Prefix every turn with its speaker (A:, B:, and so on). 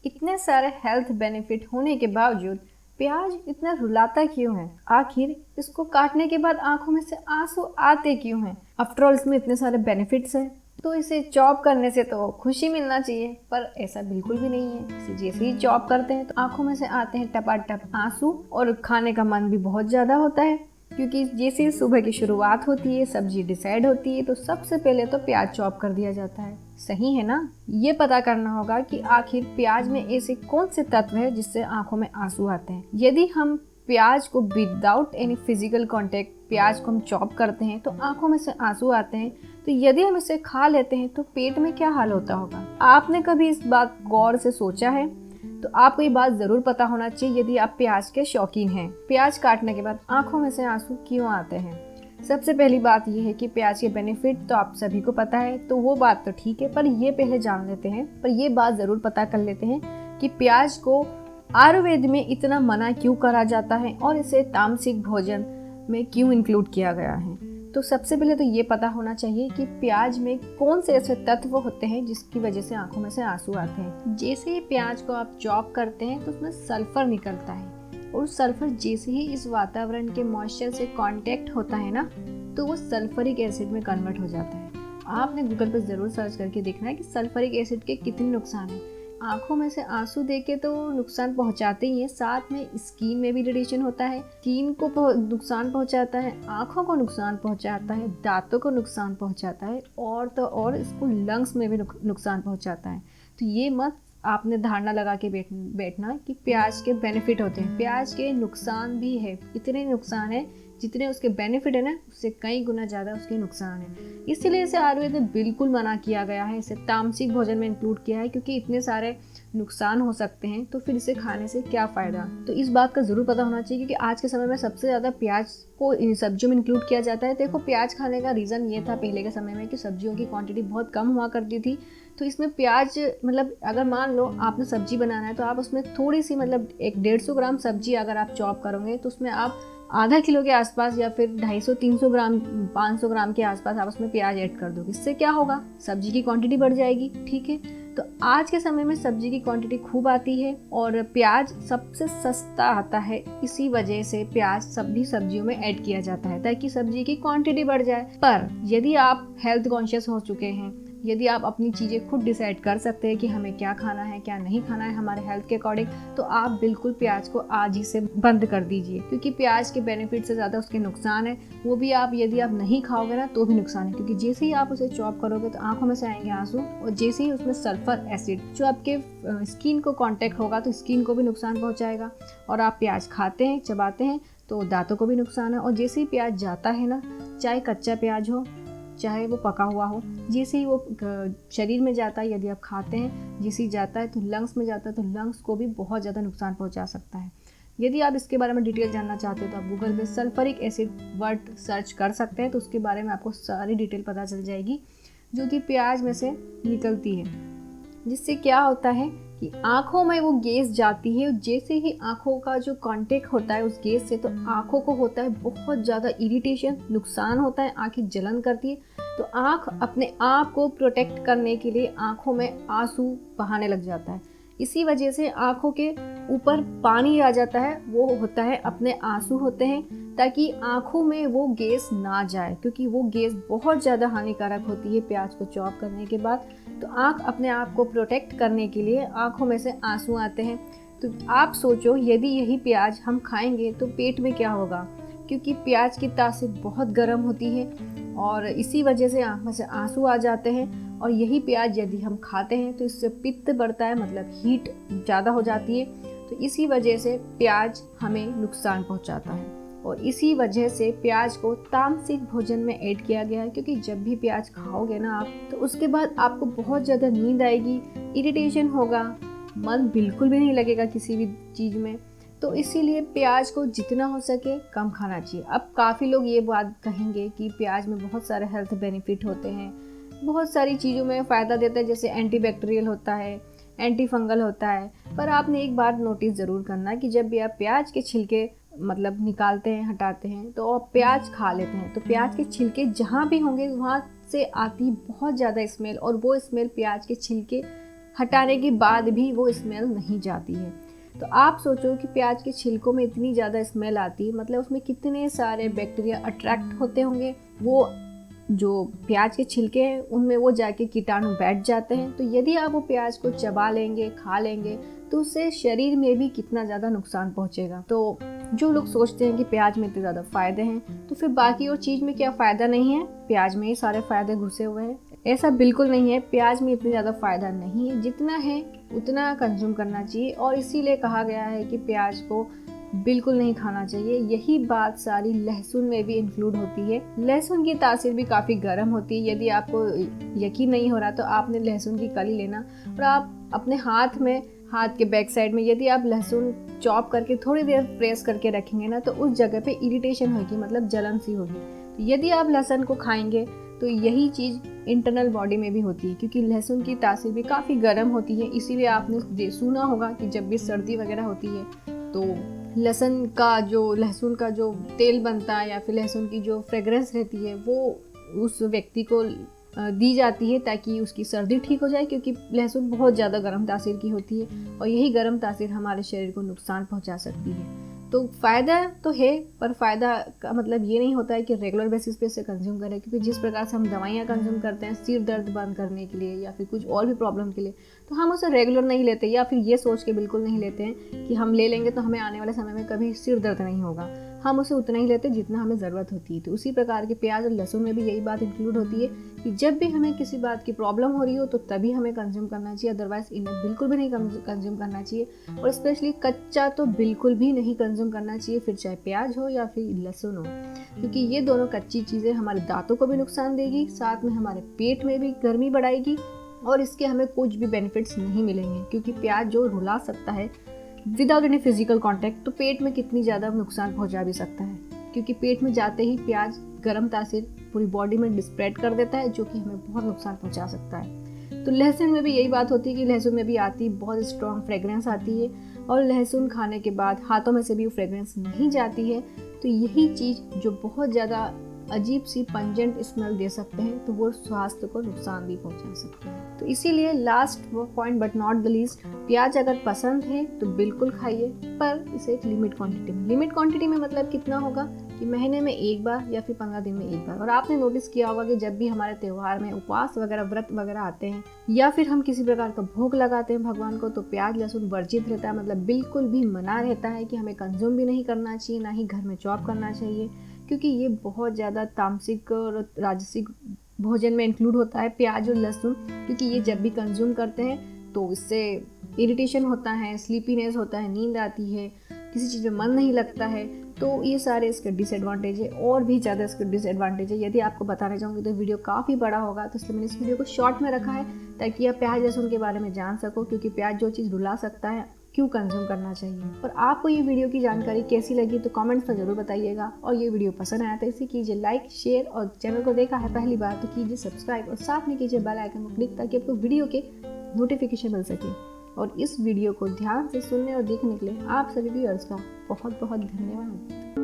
A: इतने सारे health benefit होने के बावजूद प्याज इतना रुलाता क्यों है? आखिर इसको काटने के बाद आंखों में से आंसू आते क्यों हैं? आफ्टर ऑल इसमें इतने सारे बेनिफिट्स हैं, तो इसे चॉप करने से तो खुशी मिलना चाहिए, पर ऐसा बिल्कुल भी नहीं है। इसे जैसे ही चॉप करते हैं तो आंखों में से आते हैं टपाटप आंसू और खाने का मन भी बहुत ज़्यादा होता है, क्योंकि जैसे ही सुबह की शुरुआत होती है, सब्जी डिसाइड होती है, तो सबसे पहले तो प्याज चॉप कर दिया जाता है। सही है ना? ये पता करना होगा कि आखिर प्याज में ऐसे कौन से तत्व है जिससे आंखों में आंसू आते हैं। यदि हम प्याज को विदाउट एनी फिजिकल कांटेक्ट प्याज को हम चॉप करते हैं तो आंखों में से आंसू आते हैं, तो यदि हम इसे खा लेते हैं तो पेट में क्या हाल होता होगा? आपने कभी इस बात गौर से सोचा है? तो आपको ये बात ज़रूर पता होना चाहिए यदि आप प्याज के शौकीन हैं। प्याज काटने के बाद आंखों में से आंसू क्यों आते हैं? सबसे पहली बात यह है कि प्याज के बेनिफिट तो आप सभी को पता है, तो वो बात तो ठीक है, पर ये पहले जान लेते हैं, पर ये बात ज़रूर पता कर लेते हैं कि प्याज को आयुर्वेद में इतना मना क्यों करा जाता है और इसे तामसिक भोजन में क्यों इंक्लूड किया गया है। तो सबसे पहले तो ये पता होना चाहिए कि प्याज में कौन से ऐसे तत्व होते हैं जिसकी वजह से आंखों में से आंसू आते हैं। जैसे ही प्याज को आप चॉप करते हैं तो उसमें सल्फर निकलता है, और सल्फर जैसे ही इस वातावरण के मॉइस्चर से कांटेक्ट होता है ना, तो वो सल्फरिक एसिड में कन्वर्ट हो जाता है। आपने गूगल पर ज़रूर सर्च करके देखना है कि सल्फरिक एसिड के कितने नुकसान हैं। आंखों में से आंसू देके तो नुकसान पहुंचाते ही है, साथ में स्किन में भी इरिटेशन होता है, स्किन को नुकसान पहुंचाता है, आंखों को नुकसान पहुंचाता है, दांतों को नुकसान पहुंचाता है, और तो और इसको लंग्स में भी नुकसान पहुंचाता है। तो ये मत आपने धारणा लगा के बैठना कि प्याज के बेनिफिट होते हैं। प्याज के नुकसान भी है, इतने नुकसान है जितने उसके बेनिफिट है ना, उससे कई गुना ज़्यादा उसके नुकसान है। इसीलिए इसे आयुर्वेद में बिल्कुल मना किया गया है, इसे तामसिक भोजन में इंक्लूड किया है, क्योंकि इतने सारे नुकसान हो सकते हैं, तो फिर इसे खाने से क्या फ़ायदा। तो इस बात का ज़रूर पता होना चाहिए, क्योंकि आज के समय में सबसे ज़्यादा प्याज को इन सब्जियों में इंक्लूड किया जाता है। देखो, प्याज खाने का रीज़न ये था पहले के समय में कि सब्जियों की क्वांटिटी बहुत कम हुआ करती थी, तो इसमें प्याज मतलब अगर मान लो आपने सब्जी बनाना है तो आप उसमें थोड़ी सी मतलब 150 ग्राम सब्जी अगर आप चॉप करोगे तो उसमें आप आधा किलो के आसपास या फिर 250-300 ग्राम 500 ग्राम के आसपास आप उसमें प्याज ऐड कर दोगे। इससे क्या होगा? सब्जी की क्वांटिटी बढ़ जाएगी। ठीक है, तो आज के समय में सब्जी की क्वांटिटी खूब आती है और प्याज सबसे सस्ता आता है, इसी वजह से प्याज सभी सब्जियों में ऐड किया जाता है ताकि सब्जी की क्वांटिटी बढ़ जाए। पर यदि आप हेल्थ कॉन्शियस हो चुके हैं, यदि आप अपनी चीज़ें खुद डिसाइड कर सकते हैं कि हमें क्या खाना है क्या नहीं खाना है हमारे हेल्थ के अकॉर्डिंग, तो आप बिल्कुल प्याज को आज ही से बंद कर दीजिए, क्योंकि प्याज के बेनिफिट से ज़्यादा उसके नुकसान है। वो भी आप यदि आप नहीं खाओगे ना तो भी नुकसान है, क्योंकि जैसे ही आप उसे चॉप करोगे तो आंखों में से आएंगे आंसू, और जैसे ही उसमें सल्फर एसिड जो आपके स्किन को कॉन्टेक्ट होगा तो स्किन को भी नुकसान पहुँचाएगा। और आप प्याज खाते हैं, चबाते हैं, तो दांतों को भी नुकसान है। और जैसे ही प्याज जाता है ना, चाहे कच्चा प्याज हो चाहे वो पका हुआ हो, जैसे ही वो शरीर में जाता है, यदि आप खाते हैं, जैसे ही जाता है तो लंग्स में जाता है, तो लंग्स को भी बहुत ज़्यादा नुकसान पहुंचा सकता है। यदि आप इसके बारे में डिटेल जानना चाहते हो तो आप गूगल पे सल्फरिक एसिड वर्ड सर्च कर सकते हैं, तो उसके बारे में आपको सारी डिटेल पता चल जाएगी जो कि प्याज में से निकलती है, जिससे क्या होता है कि आँखों में वो गैस जाती है। जैसे ही आँखों का जो कांटेक्ट होता है उस गैस से, तो आँखों को होता है बहुत ज़्यादा इरिटेशन, नुकसान होता है, आँखें जलन करती है। तो आँख अपने आप को प्रोटेक्ट करने के लिए आँखों में आंसू बहाने लग जाता है। इसी वजह से आँखों के ऊपर पानी आ जाता है, वो होता है अपने आंसू होते हैं, ताकि आँखों में वो गैस ना जाए, क्योंकि वो गैस बहुत ज़्यादा हानिकारक होती है प्याज को चॉप करने के बाद। तो आँख अपने आप को प्रोटेक्ट करने के लिए आँखों में से आंसू आते हैं। तो आप सोचो, यदि यही प्याज हम खाएंगे तो पेट में क्या होगा, क्योंकि प्याज की तासीर बहुत गर्म होती है और इसी वजह से आँख में से आंसू आ जाते हैं। और यही प्याज यदि हम खाते हैं तो इससे पित्त बढ़ता है, मतलब हीट ज़्यादा हो जाती है। तो इसी वजह से प्याज हमें नुकसान पहुंचाता है, और इसी वजह से प्याज को तामसिक भोजन में ऐड किया गया है। क्योंकि जब भी प्याज खाओगे ना आप, तो उसके बाद आपको बहुत ज़्यादा नींद आएगी, इरिटेशन होगा, मन बिल्कुल भी नहीं लगेगा किसी भी चीज़ में। तो इसीलिए प्याज को जितना हो सके कम खाना चाहिए। अब काफ़ी लोग ये बात कहेंगे कि प्याज में बहुत सारे हेल्थ बेनिफिट होते हैं, बहुत सारी चीज़ों में फ़ायदा देता है, जैसे एंटीबैक्टीरियल होता है, एंटी फंगल होता है। पर आपने एक बात नोटिस ज़रूर करना कि जब भी आप प्याज के छिलके मतलब निकालते हैं, हटाते हैं, तो आप प्याज खा लेते हैं, तो प्याज के छिलके जहाँ भी होंगे वहाँ से आती बहुत ज़्यादा स्मेल, और वो स्मेल प्याज के छिलके हटाने के बाद भी वो स्मेल नहीं जाती है। तो आप सोचो कि प्याज के छिलकों में इतनी ज़्यादा स्मेल आती है, मतलब उसमें कितने सारे बैक्टीरिया अट्रैक्ट होते होंगे। वो जो प्याज के छिलके हैं उनमें वो जाके कीटाणु बैठ जाते हैं। तो यदि आप वो प्याज को चबा लेंगे, खा लेंगे, तो उससे शरीर में भी कितना ज़्यादा नुकसान पहुंचेगा। तो जो लोग सोचते हैं कि प्याज में इतने ज़्यादा फ़ायदे हैं, तो फिर बाकी और चीज़ में क्या फ़ायदा नहीं है? प्याज में ही सारे फ़ायदे घुसे हुए हैं। ऐसा बिल्कुल नहीं है, प्याज में इतना ज़्यादा फ़ायदा नहीं है। जितना है उतना कंज्यूम करना चाहिए, और इसीलिए कहा गया है कि प्याज को बिल्कुल नहीं खाना चाहिए। यही बात सारी लहसुन में भी इंक्लूड होती है। लहसुन की तासीर भी काफ़ी गर्म होती है। यदि आपको यकीन नहीं हो रहा तो आपने लहसुन की कली लेना और आप अपने हाथ के बैक साइड में यदि आप लहसुन चॉप करके थोड़ी देर प्रेस करके रखेंगे ना, तो उस जगह पे इरिटेशन होगी, मतलब जलन सी होगी। तो यदि आप लहसुन को खाएंगे तो यही चीज़ इंटरनल बॉडी में भी होती है, क्योंकि लहसुन की तासीर भी काफ़ी गर्म होती है। इसीलिए आपने सुना होगा कि जब भी सर्दी वगैरह होती है तो लहसुन का जो तेल बनता है या फिर लहसुन की जो फ्रेगरेंस रहती है वो उस व्यक्ति को दी जाती है ताकि उसकी सर्दी ठीक हो जाए, क्योंकि लहसुन बहुत ज़्यादा गर्म तासीर की होती है और यही गर्म तासीर हमारे शरीर को नुकसान पहुंचा सकती है। तो फ़ायदा तो है, पर फ़ायदा का मतलब ये नहीं होता है कि रेगुलर बेसिस पे इसे कंज्यूम करें, क्योंकि जिस प्रकार से हम दवाइयाँ कंज्यूम करते हैं सिर दर्द बंद करने के लिए या फिर कुछ और भी प्रॉब्लम के लिए, तो हम उसे रेगुलर नहीं लेते, या फिर ये सोच के बिल्कुल नहीं लेते हैं कि हम ले लेंगे तो हमें आने वाले समय में कभी सिर दर्द नहीं होगा। हम उसे उतना ही लेते जितना हमें ज़रूरत होती है। तो उसी प्रकार के प्याज और लहसुन में भी यही बात इंक्लूड होती है कि जब भी हमें किसी बात की प्रॉब्लम हो रही हो तो तभी हमें कंज्यूम करना चाहिए, अदरवाइज इन्हें बिल्कुल भी नहीं कंज्यूम करना चाहिए। और स्पेशली कच्चा तो बिल्कुल भी नहीं कंज्यूम करना चाहिए, फिर चाहे प्याज हो या फिर लहसुन हो, क्योंकि ये दोनों कच्ची चीज़ें हमारे दांतों को भी नुकसान देगी, साथ में हमारे पेट में भी गर्मी बढ़ाएगी और इसके हमें कुछ भी बेनिफिट्स नहीं मिलेंगे। क्योंकि प्याज जो रुला सकता है विदाउट एनी फिजिकल कांटेक्ट, तो पेट में कितनी ज़्यादा नुकसान पहुंचा भी सकता है, क्योंकि पेट में जाते ही प्याज गर्म तासीर पूरी बॉडी में स्प्रेड कर देता है, जो कि हमें बहुत नुकसान पहुंचा सकता है। तो लहसुन में भी यही बात होती है कि लहसुन में भी आती बहुत स्ट्रॉन्ग फ्रेगरेंस आती है, और लहसुन खाने के बाद हाथों में से भी वो फ्रेगरेंस नहीं जाती है। तो यही चीज़ जो बहुत ज़्यादा अजीब सी पंजेंट स्मेल दे सकते हैं, तो वो स्वास्थ्य को नुकसान भी पहुंचा सकते हैं। तो इसीलिए last point but not the least, प्याज अगर पसंद है तो बिल्कुल खाइए, पर इसे एक लिमिट क्वांटिटी में। लिमिट क्वांटिटी में मतलब कितना होगा कि महीने में एक बार या फिर 15 दिन में एक बार। और आपने नोटिस किया होगा कि जब भी हमारे त्यौहार में उपवास वगैरह व्रत वगैरह आते हैं या फिर हम किसी प्रकार का भोग लगाते हैं भगवान को, तो प्याज लहसुन वर्जित रहता है, मतलब बिल्कुल भी मना रहता है कि हमें कंज्यूम भी नहीं करना चाहिए, ना ही घर में चॉप करना चाहिए, क्योंकि ये बहुत ज़्यादा तामसिक और राजसिक भोजन में इंक्लूड होता है प्याज और लहसुन। क्योंकि ये जब भी कंज्यूम करते हैं तो इससे इरिटेशन होता है, स्लीपीनेस होता है, नींद आती है, किसी चीज़ में मन नहीं लगता है। तो ये सारे इसके डिसएडवांटेज है, और भी ज़्यादा इसके डिसएडवांटेज है। यदि आपको बताना चाहूँगी तो वीडियो काफ़ी बड़ा होगा, तो इसलिए मैंने इस वीडियो को शॉर्ट में रखा है ताकि आप प्याज लहसुन के बारे में जान सको, क्योंकि प्याज जो चीज़ रुला सकता है, क्यों कंज्यूम करना चाहिए। और आपको ये वीडियो की जानकारी कैसी लगी तो कमेंट्स में ज़रूर बताइएगा। और ये वीडियो पसंद आया तो इसे कीजिए लाइक, शेयर, और चैनल को देखा है पहली बार तो कीजिए सब्सक्राइब, और साथ में कीजिए बेल आइकन को क्लिक ताकि आपको वीडियो के नोटिफिकेशन मिल सके। और इस वीडियो को ध्यान से सुनने और देखने के लिए आप सभी व्यूअर्स का बहुत बहुत धन्यवाद।